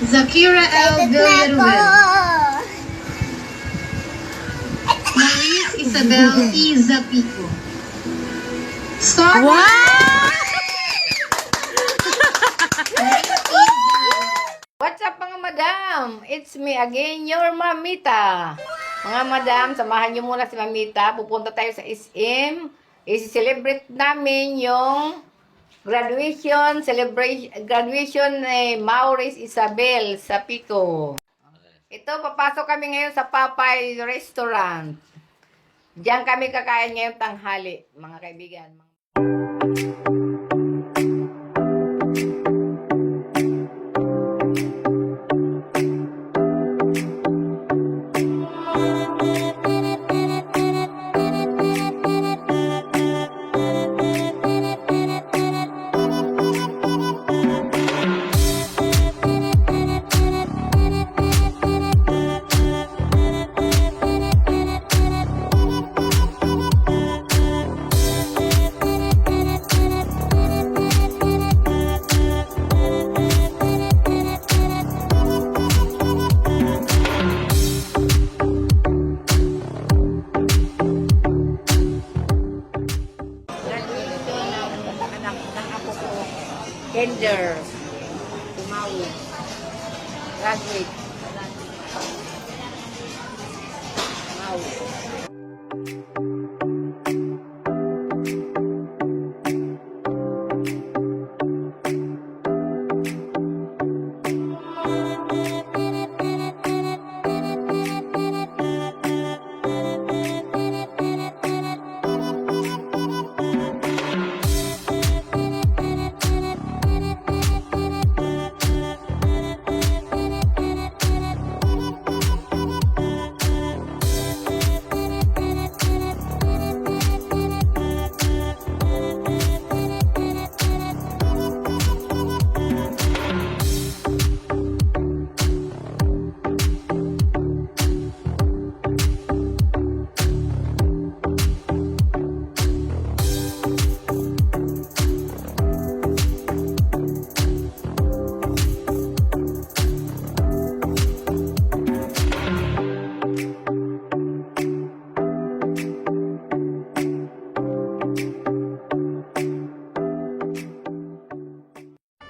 Zakira L. Villaruel. Maurice Isabel E. Zapico. Star. What's up mga madam? It's me again, your Mamita. Mga madam, samahan niyo muna si Mamita. Pupunta tayo sa SM. I-celebrate namin yung graduation ni Maurice Isabel sa Pico. Ito, papasok kami ngayon sa Papay Restaurant. Diyan kami kakain ngayong tanghali, mga kaibigan. Gender, tumawid, graduate, tumawid.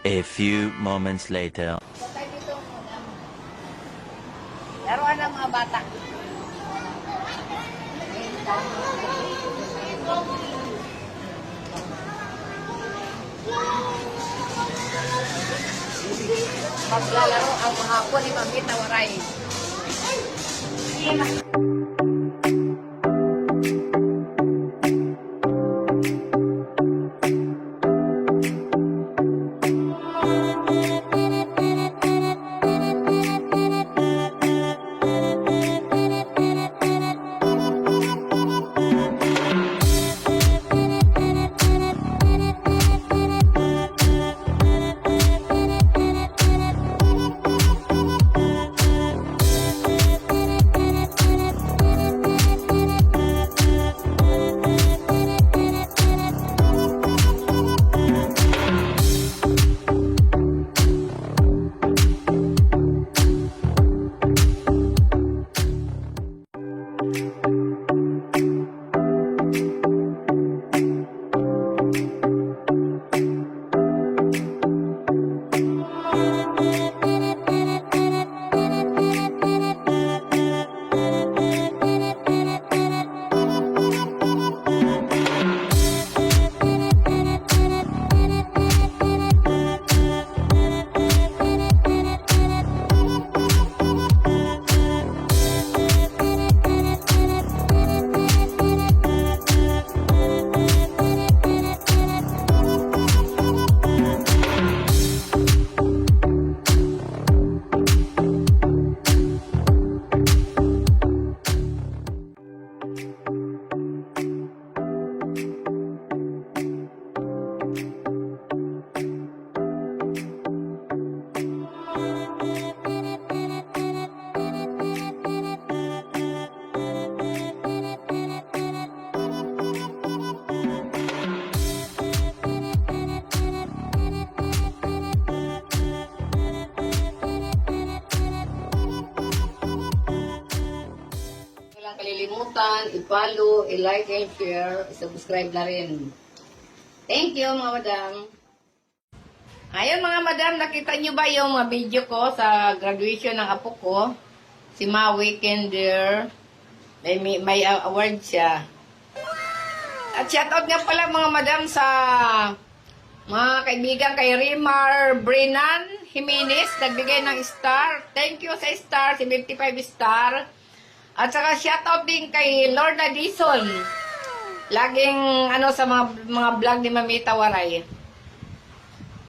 A few moments later. Laruan ng mga bata. Paglalaro ang mga apo ni Mamita Waray. kalimutan, i-follow, i-like and share, i-subscribe na rin. Thank you mga madam. Ayun mga madam, nakita nyo ba yung mga video ko sa graduation ng apo ko? Si Maui Kinder. May award siya. At shoutout nga pala mga madam sa mga kaibigan kay Rimar Brenan Jimenez, nagbigay ng star. Thank you sa star, 75 star. At saka shoutout din kay Lorna Dison. Laging sa mga vlog ni Mamita Waray.